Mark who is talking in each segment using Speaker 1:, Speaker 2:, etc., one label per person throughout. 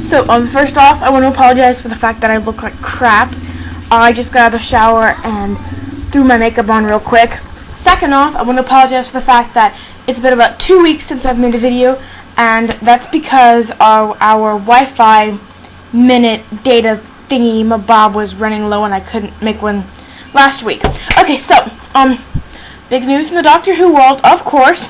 Speaker 1: So, first off, I want to apologize for the fact that I look like crap. I just got out of the shower and threw my makeup on real quick. Second off, I want to apologize for the fact that it's been about 2 weeks since I've made a video, and that's because our Wi-Fi minute data thingy mabob was running low and I couldn't make one last week. Okay, so, big news in the Doctor Who world, of course.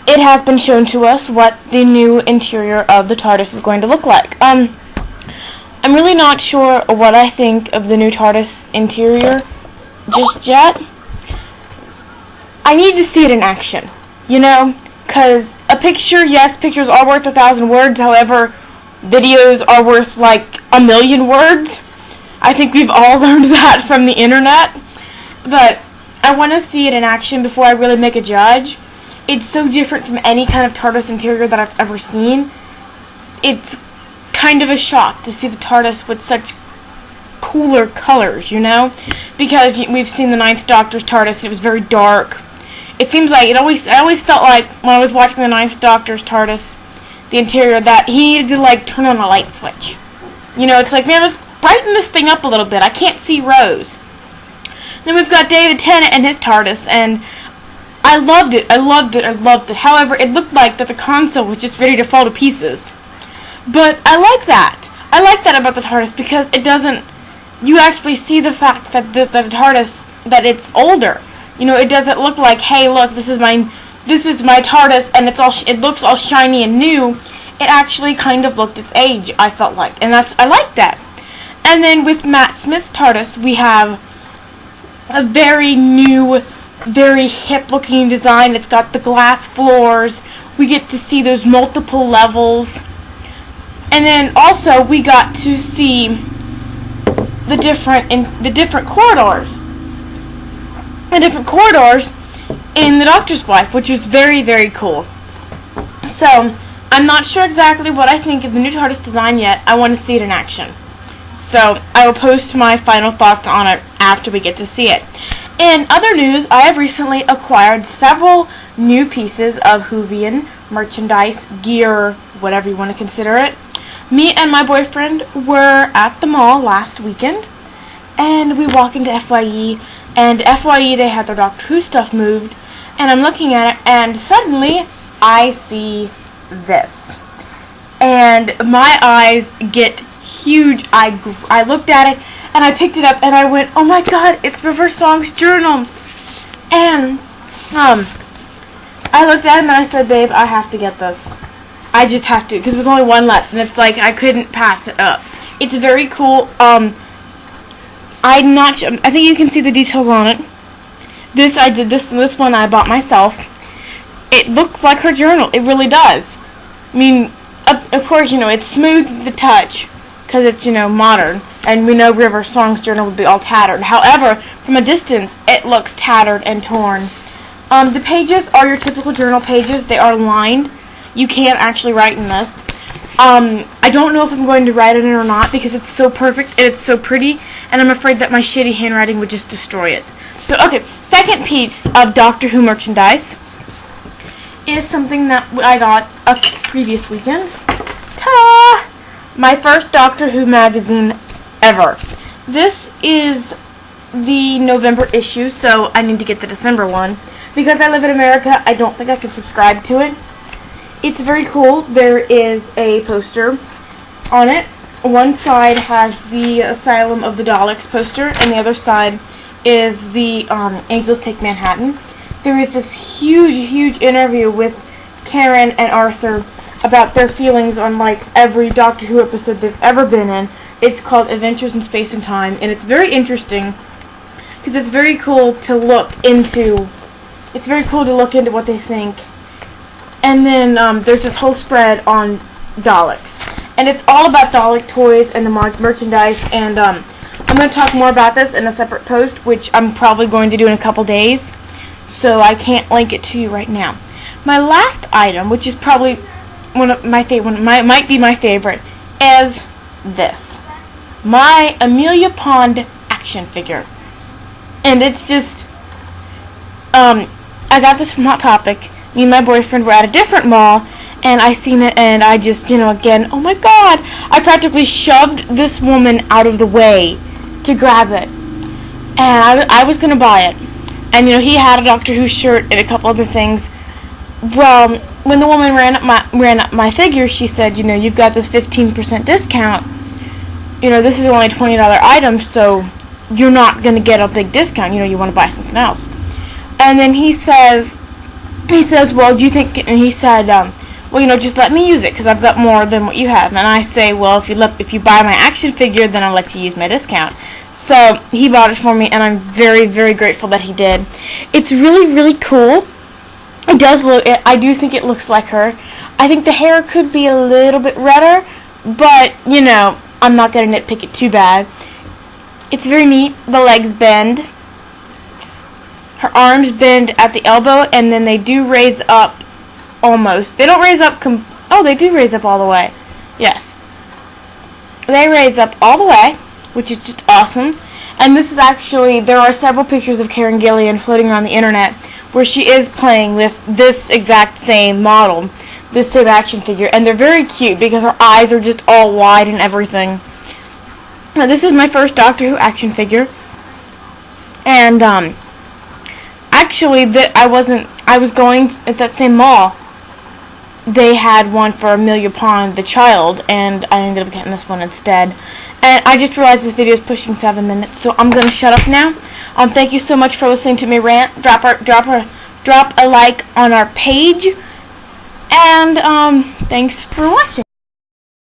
Speaker 1: It has been shown to us what the new interior of the TARDIS is going to look like. I'm really not sure what I think of the new TARDIS interior just yet. I need to see it in action, you know, because a picture, yes, pictures are worth 1,000 words, however, videos are worth like 1,000,000 words. I think we've all learned that from the internet, but I want to see it in action before I really make a judge. It's so different from any kind of TARDIS interior that I've ever seen. It's kind of a shock to see the TARDIS with such cooler colors, you know? Because we've seen the Ninth Doctor's TARDIS, and it was very dark. It seems like, I always felt like, when I was watching the Ninth Doctor's TARDIS, the interior, that he needed to, like, turn on a light switch. You know, it's like, man, let's brighten this thing up a little bit. I can't see Rose. Then we've got David Tennant and his TARDIS, and I loved it. However, it looked like that the console was just ready to fall to pieces. But I like that. I like that about the TARDIS because it doesn't. You actually see the fact that the TARDIS, that it's older. You know, it doesn't look like, hey, look, this is my TARDIS, and it looks all shiny and new. It actually kind of looked its age, I felt like, and I like that. And then with Matt Smith's TARDIS, we have a very new, very hip-looking design. It's got the glass floors. We get to see those multiple levels. And then also we got to see the different corridors. The different corridors in the Doctor's Wife, which was very, very cool. So, I'm not sure exactly what I think of the new TARDIS design yet. I want to see it in action. So, I will post my final thoughts on it after we get to see it. In other news, I have recently acquired several new pieces of Whovian merchandise, gear, whatever you want to consider it. Me and my boyfriend were at the mall last weekend, and we walk into FYE, and FYE, they had their Doctor Who stuff moved, and I'm looking at it, and suddenly, I see this. And my eyes get huge. I looked at it, and I picked it up, and I went, oh my god, it's River Song's journal. And, I looked at him, and I said, babe, I have to get this. I just have to, because there's only one left, and it's like, I couldn't pass it up. It's very cool. I'm not sure, I think you can see the details on it. This one I bought myself. It looks like her journal. It really does. I mean, of course, you know, it's smooth to the touch, because it's, you know, modern, and we know River Song's journal would be all tattered. However, from a distance, it looks tattered and torn. The pages are your typical journal pages. They are lined. You can't actually write in this. I don't know if I'm going to write in it or not, because it's so perfect and it's so pretty, and I'm afraid that my shitty handwriting would just destroy it. So, okay, second piece of Doctor Who merchandise is something that I got a previous weekend. Ta-da! My first Doctor Who magazine ever. This is the November issue, so I need to get the December one. Because I live in America, I don't think I can subscribe to it. It's very cool. There is a poster on it. One side has the Asylum of the Daleks poster, and the other side is the Angels Take Manhattan. There is this huge, huge interview with Karen and Arthur about their feelings on, like, every Doctor Who episode they've ever been in. It's called Adventures in Space and Time, and it's very interesting because it's very cool to look into. It's very cool to look into what they think. And then there's this whole spread on Daleks, and it's all about Dalek toys and the merchandise. And I'm going to talk more about this in a separate post, which I'm probably going to do in a couple days. So I can't link it to you right now. My last item, which is probably one of my favorite, might be my favorite, is this. My Amelia Pond action figure. And it's just, I got this from Hot Topic. Me and my boyfriend were at a different mall, and I seen it, and I just, again, oh my god, I practically shoved this woman out of the way to grab it, and I was gonna buy it, and he had a Doctor Who shirt and a couple other things. Well, when the woman ran up my figure, she said, you've got this 15% discount. This is only a $20 item, so you're not gonna get a big discount. You want to buy something else. And then he says, well, do you think? And he said, well, just let me use it because I've got more than what you have. And I say, well, if you buy my action figure, then I'll let you use my discount. So he bought it for me, and I'm very, very grateful that he did. It's really, really cool. It does look. I do think it looks like her. I think the hair could be a little bit redder, but I'm not gonna nitpick it too bad. It's very neat. The legs bend. Her arms bend at the elbow, and then they do raise up almost. They don't raise up. Oh, they do raise up all the way. Yes, they raise up all the way, which is just awesome. And this is actually. There are several pictures of Karen Gillian floating around the internet where she is playing with this exact same model, this same action figure, and they're very cute because her eyes are just all wide and everything. Now, this is my first Doctor Who action figure, and actually, I was going at that same mall. They had one for Amelia Pond, the child, and I ended up getting this one instead. And I just realized this video is pushing 7 minutes, so I'm gonna shut up now. Thank you so much for listening to me rant. Drop a like on our page, and thanks for watching.